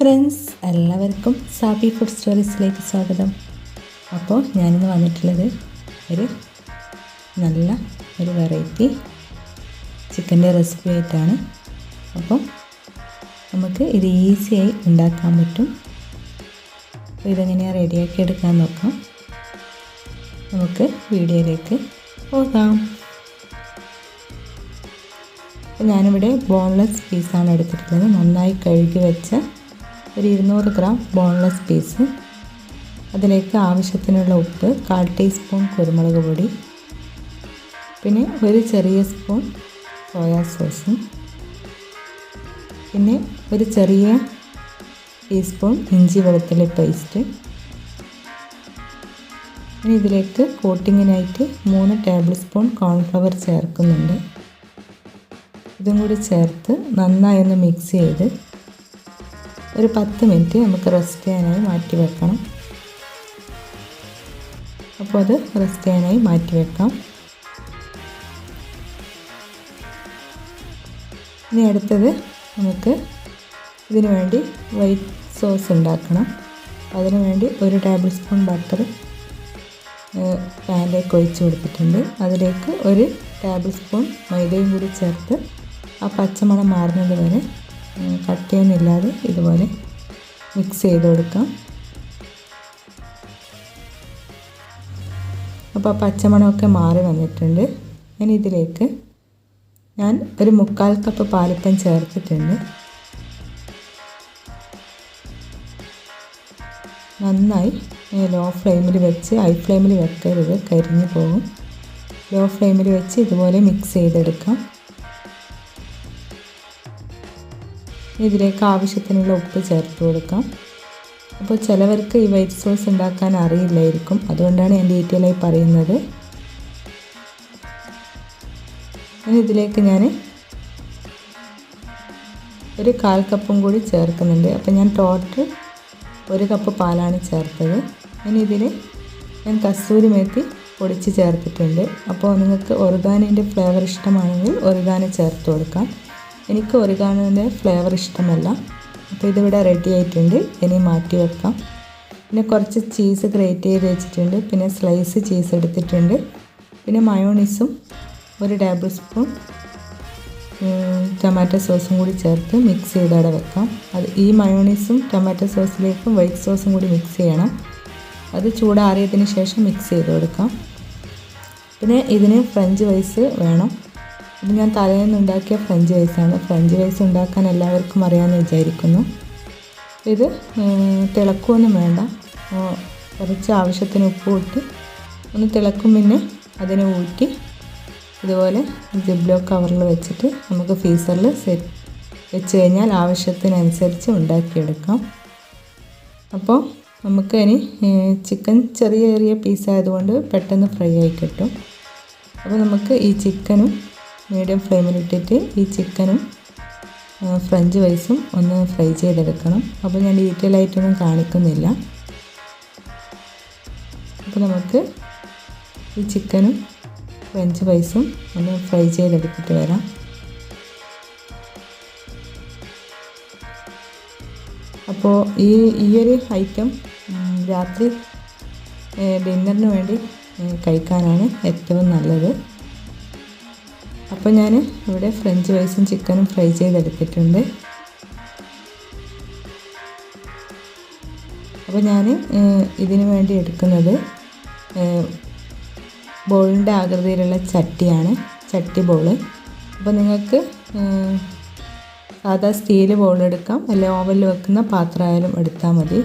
Friends, എല്ലാവർക്കും Sabi food സ്റ്റോറീസിലേക്ക് സ്വാഗതം. അപ്പോൾ ഞാനിന്ന് വന്നിട്ടുള്ളത് നല്ല ഒരു വെറൈറ്റി ചിക്കൻ്റെ റെസിപ്പി ആയിട്ടാണ്. അപ്പോൾ നമുക്ക് ഇത് ഈസിയായി ഉണ്ടാക്കാൻ പറ്റും. അപ്പോൾ ഇതെങ്ങനെയാണ് റെഡിയാക്കി എടുക്കാൻ നോക്കാം. നമുക്ക് വീഡിയോയിലേക്ക് പോകാം. അപ്പോൾ ഞാനിവിടെ ബോൺലെസ് പീസാണ് എടുത്തിട്ടുള്ളത്. നന്നായി കഴുകി വെച്ച ഒരു 200 ഗ്രാം ബോൺലെസ് പീസ്. അതിലേക്ക് ആവശ്യത്തിനുള്ള ഉപ്പ്, 1/4 ടീസ്പൂൺ കുരുമുളക് പൊടി, പിന്നെ ഒരു ചെറിയ സ്പൂൺ സോയാ സോസും, പിന്നെ ഒരു ചെറിയ ടീസ്പൂൺ ഇഞ്ചി വെളുത്തുള്ളി പേസ്റ്റ്. ഇനി ഇതിലേക്ക് കോട്ടിങ്ങിനായിട്ട് 3 ടേബിൾ സ്പൂൺ കോൺഫ്ലവർ ചേർക്കുന്നുണ്ട്. ഇതും കൂടി ചേർത്ത് നന്നായി ഒന്ന് മിക്സ് ചെയ്ത് ഒരു 10 മിനിറ്റ് നമുക്ക് റെസ്റ്റ് ചെയ്യാനായി മാറ്റി വെക്കണം. അപ്പോൾ അത് റെസ്റ്റ് ചെയ്യാനായി മാറ്റി വെക്കാം. ഇനി അടുത്തത് നമുക്ക് ഇതിനു വേണ്ടി വൈറ്റ് സോസ് ഉണ്ടാക്കണം. അതിനു വേണ്ടി 1 ടേബിൾ സ്പൂൺ ബട്ടർ പാനിലേക്ക് ഒഴിച്ച് കൊടുത്തിട്ടുണ്ട്. അതിലേക്ക് 1 ടേബിൾ സ്പൂൺ മൈദയും കൂടി ചേർത്ത് ആ പച്ചമണം മാറുന്നത് വരെ കട്ടിയൊന്നുമില്ലാതെ ഇതുപോലെ മിക്സ് ചെയ്ത് കൊടുക്കാം. അപ്പോൾ പച്ചമണമൊക്കെ മാറി വന്നിട്ടുണ്ട്. ഇനി ഇതിലേക്ക് ഞാൻ ഒരു 1/4 കപ്പ് പാലിപ്പം ചേർത്തിട്ടുണ്ട്. നന്നായി ലോ ഫ്ലെയിമിൽ വെച്ച്, ഹൈ ഫ്ലെയിമിൽ വെക്കരുത്, കരിഞ്ഞു പോകും. ലോ ഫ്ലെയിമിൽ വെച്ച് ഇതുപോലെ മിക്സ് ചെയ്തെടുക്കാം. ഇതിലേക്ക് ആവശ്യത്തിനുള്ള ഉപ്പ് ചേർത്ത് കൊടുക്കാം. അപ്പോൾ ചിലവർക്ക് ഈ വൈറ്റ് സോസ് ഉണ്ടാക്കാൻ അറിയില്ലായിരിക്കും, അതുകൊണ്ടാണ് ഞാൻ ഡീറ്റെയിൽ ആയി പറയുന്നത്. ഇനി ഇതിലേക്ക് ഞാൻ ഒരു 1/4 കപ്പും കൂടി ചേർക്കുന്നുണ്ട്. അപ്പോൾ ഞാൻ ടോട്ടൽ 1 കപ്പ് പാലാണ് ചേർത്തത്. ഇനി ഇതിൽ ഞാൻ കസൂരി മേത്തി പൊടിച്ച് ചേർത്തിട്ടുണ്ട്. അപ്പോൾ നിങ്ങൾക്ക് ഒറിഗാനോൻ്റെ ഫ്ലേവർ ഇഷ്ടമാണെങ്കിൽ ഒറിഗാനോ ചേർത്ത് കൊടുക്കാം. എനിക്ക് ഒറിഗാനോൻ്റെ ഫ്ലേവർ ഇഷ്ടമല്ല. അപ്പോൾ ഇതിവിടെ റെഡി ആയിട്ടുണ്ട്. ഇനി മാറ്റി വെക്കാം. പിന്നെ കുറച്ച് ചീസ് ഗ്രേറ്റ് ചെയ്ത് വെച്ചിട്ടുണ്ട്. പിന്നെ സ്ലൈസ് ചീസ് എടുത്തിട്ടുണ്ട്. പിന്നെ മയോണീസും 1 ടേബിൾ സ്പൂൺ ടൊമാറ്റോ സോസും കൂടി ചേർത്ത് മിക്സ് ചെയ്ത് അവിടെ വെക്കാം. ഈ മയോണീസും ടൊമാറ്റോ സോസിലേക്കും വൈറ്റ് സോസും കൂടി മിക്സ് ചെയ്യണം. അത് ചൂടാറിയതിന് ശേഷം മിക്സ് ചെയ്ത് കൊടുക്കാം. പിന്നെ ഇതിന് ഫ്രഞ്ച് ഫ്രൈസ് വേണം. ഇത് ഞാൻ തലേന്ന് ഉണ്ടാക്കിയ ഫ്രഞ്ച് ഫ്രൈസാണ്. ഫ്രഞ്ച് ഫ്രൈസ് ഉണ്ടാക്കാൻ എല്ലാവർക്കും അറിയാമെന്ന് വിചാരിക്കുന്നു. ഇത് തിളക്കുകയൊന്നും വേണ്ട. കുറച്ച് ആവശ്യത്തിന് ഉപ്പ് ഇട്ട് ഒന്ന് തിളക്കും. പിന്നെ അതിനെ ഊറ്റി ഇതുപോലെ ജിപ്ലോ കവറിൽ വെച്ചിട്ട് നമുക്ക് ഫ്രീസറിൽ വെച്ച് കഴിഞ്ഞാൽ ആവശ്യത്തിനനുസരിച്ച് ഉണ്ടാക്കിയെടുക്കാം. അപ്പോൾ നമുക്ക് ഇനി ചിക്കൻ ചെറിയ പീസായതുകൊണ്ട് പെട്ടെന്ന് ഫ്രൈ ആയി കിട്ടും. അപ്പോൾ നമുക്ക് ഈ ചിക്കനും മീഡിയം ഫ്ലെയിമിലിട്ടിട്ട് ഈ ചിക്കനും ഫ്രഞ്ച് ഫ്രൈസും ഒന്ന് ഫ്രൈ ചെയ്തെടുക്കണം. അപ്പോൾ ഞാൻ ഡീറ്റെയിൽ ആയിട്ടൊന്നും കാണിക്കുന്നില്ല. അപ്പോൾ നമുക്ക് ഈ ചിക്കനും ഫ്രഞ്ച് ഫ്രൈസും ഒന്ന് ഫ്രൈ ചെയ്തെടുത്തിട്ട് വരാം. അപ്പോൾ ഈ ഒരു ഐറ്റം രാത്രി ഡിന്നറിന് വേണ്ടി കഴിക്കാനാണ് ഏറ്റവും നല്ലത്. അപ്പോൾ ഞാൻ ഇവിടെ ഫ്രഞ്ച് ഫ്രൈസും ചിക്കനും ഫ്രൈ ചെയ്തെടുത്തിട്ടുണ്ട്. അപ്പോൾ ഞാൻ ഇതിനു വേണ്ടി എടുക്കുന്നത് ബോളിൻ്റെ ആകൃതിയിലുള്ള ചട്ടിയാണ്, ചട്ടി ബോള്. അപ്പോൾ നിങ്ങൾക്ക് സാധാ സ്റ്റീൽ ബോൾ എടുക്കാം, അല്ലെങ്കിൽ ഓവനിൽ വെക്കുന്ന പാത്രമായാലും എടുത്താൽ മതി.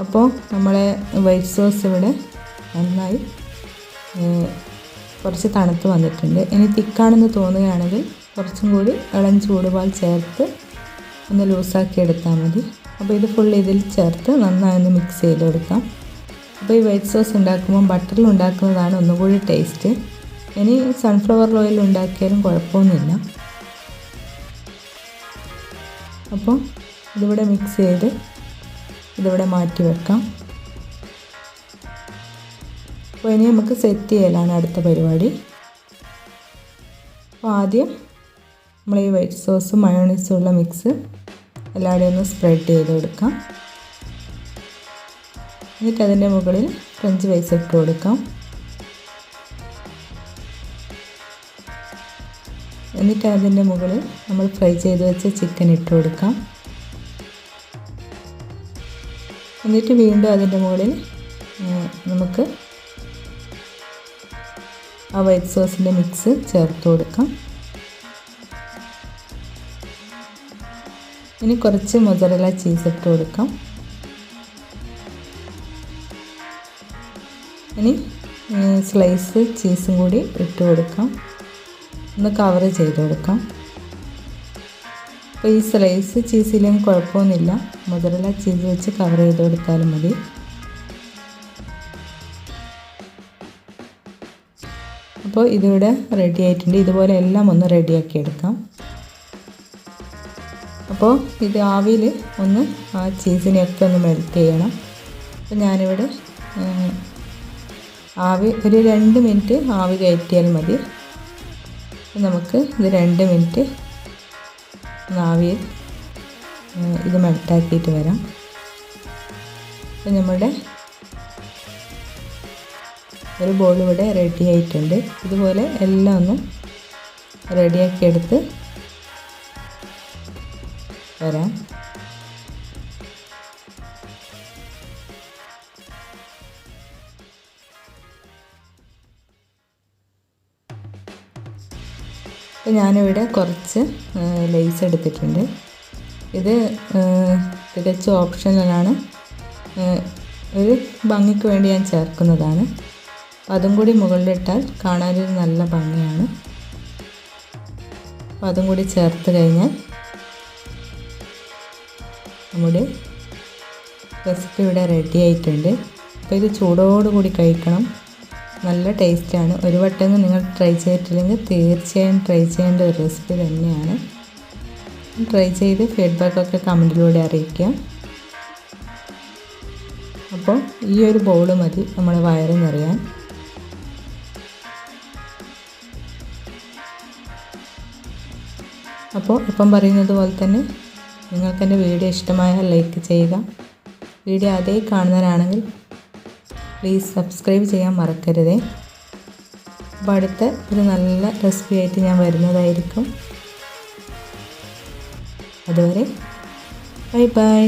അപ്പോൾ നമ്മളെ വൈറ്റ് സോസ് ഇവിടെ നന്നായി കുറച്ച് തണുത്ത് വന്നിട്ടുണ്ട്. ഇനി തിക്കാണെന്ന് തോന്നുകയാണെങ്കിൽ കുറച്ചും കൂടി ഇളം ചൂടുപാൽ ചേർത്ത് ഒന്ന് ലൂസാക്കി എടുത്താൽ മതി. അപ്പോൾ ഇത് ഫുൾ ഇതിൽ ചേർത്ത് നന്നായി ഒന്ന് മിക്സ് ചെയ്ത് കൊടുക്കാം. അപ്പോൾ ഈ വൈറ്റ് സോസ് ഉണ്ടാക്കുമ്പോൾ ബട്ടറിൽ ഉണ്ടാക്കുന്നതാണ് ഒന്നുകൂടി ടേസ്റ്റ്. ഇനി സൺഫ്ലവർ ഓയിൽ ഉണ്ടാക്കിയാലും കുഴപ്പമൊന്നുമില്ല. അപ്പോൾ ഇതിവിടെ മിക്സ് ചെയ്ത് ഇതിവിടെ മാറ്റി വെക്കാം. അപ്പോൾ ഇനി നമുക്ക് സെറ്റ് ചെയ്യലാണ് അടുത്ത പരിപാടി. അപ്പോൾ ആദ്യം നമ്മൾ ഈ വൈറ്റ് സോസും മയോണൈസും ഉള്ള മിക്സ് എല്ലാവരെയും ഒന്ന് സ്പ്രെഡ് ചെയ്ത് കൊടുക്കാം. എന്നിട്ട് അതിൻ്റെ മുകളിൽ ഫ്രഞ്ച് ഫ്രൈസ് ഇട്ട് കൊടുക്കാം. എന്നിട്ട് അതിൻ്റെ മുകളിൽ നമ്മൾ ഫ്രൈ ചെയ്ത് വെച്ച ചിക്കൻ ഇട്ട് കൊടുക്കാം. എന്നിട്ട് വീണ്ടും അതിൻ്റെ മുകളിൽ നമുക്ക് ആ വൈറ്റ് സോസിൻ്റെ മിക്സ് ചേർത്ത് കൊടുക്കാം. ഇനി കുറച്ച് മൊസറല്ല ചീസ് ഇട്ട് കൊടുക്കാം. ഇനി സ്ലൈസ് ചീസും കൂടി ഇട്ട് കൊടുക്കാം. ഒന്ന് കവർ ചെയ്ത് കൊടുക്കാം. അപ്പോൾ ഈ സ്ലൈസ് ചീസിലും കുഴപ്പമൊന്നുമില്ല, മൊസറല്ല ചീസ് വെച്ച് കവർ ചെയ്ത് കൊടുത്താലും മതി. അപ്പോൾ ഇതിവിടെ റെഡി ആയിട്ടുണ്ട്. ഇതുപോലെ എല്ലാം ഒന്ന് റെഡിയാക്കി എടുക്കാം. അപ്പോൾ ഇത് ആവിയിൽ ഒന്ന് ആ ചീസിനെയൊക്കെ ഒന്ന് മെൽറ്റ് ചെയ്യണം. അപ്പോൾ ഞാനിവിടെ ആവി ഒരു 2 മിനിറ്റ് ആവി കയറ്റിയാൽ മതി. നമുക്ക് ഇത് 2 മിനിറ്റ് ആവിയിൽ ഇത് മെൽറ്റാക്കിയിട്ട് വരാം. അപ്പോൾ നമ്മുടെ ഒരു ബോൾ ഇവിടെ റെഡി ആയിട്ടുണ്ട്. ഇതുപോലെ എല്ലാം ഒന്ന് റെഡിയാക്കിയെടുത്ത് വരാം. അപ്പോൾ ഞാനിവിടെ കുറച്ച് ലേസ് എടുത്തിട്ടുണ്ട്. ഇത് തികച്ചും ഓപ്ഷണലാണ്, ഒരു ഭംഗിക്ക് വേണ്ടി ഞാൻ ചേർക്കുന്നതാണ്. അതും കൂടി മുകളിലിട്ടാൽ കാണാനൊരു നല്ല ഭംഗിയാണ്. അപ്പോൾ അതും കൂടി ചേർത്ത് കഴിഞ്ഞാൽ നമ്മുടെ റെസിപ്പി ഇവിടെ റെഡി ആയിട്ടുണ്ട്. അപ്പോൾ ഇത് ചൂടോടുകൂടി കഴിക്കണം, നല്ല ടേസ്റ്റാണ്. ഒരു വട്ടം നിങ്ങൾ ട്രൈ ചെയ്തിട്ടില്ലെങ്കിൽ തീർച്ചയായും ട്രൈ ചെയ്യേണ്ട ഒരു റെസിപ്പി തന്നെയാണ്. ട്രൈ ചെയ്ത് ഫീഡ്ബാക്കൊക്കെ കമൻറ്റിലൂടെ അറിയിക്കുക. അപ്പോൾ ഈ ഒരു ബൗൾ മതി നമ്മൾ വയറ് നിറയാൻ. അപ്പോൾ ഇപ്പം പറയുന്നത് പോലെ തന്നെ നിങ്ങൾക്ക് എൻ്റെ വീഡിയോ ഇഷ്ടമായാൽ ലൈക്ക് ചെയ്യുക. വീഡിയോ ആദ്യമായി കാണുന്നവരാണെങ്കിൽ പ്ലീസ് സബ്സ്ക്രൈബ് ചെയ്യാൻ മറക്കരുതേ. അപ്പോൾ അടുത്ത ഒരു നല്ല റെസിപ്പി ആയിട്ട് ഞാൻ വരുന്നതായിരിക്കും. അതുവരെ ബൈ ബൈ.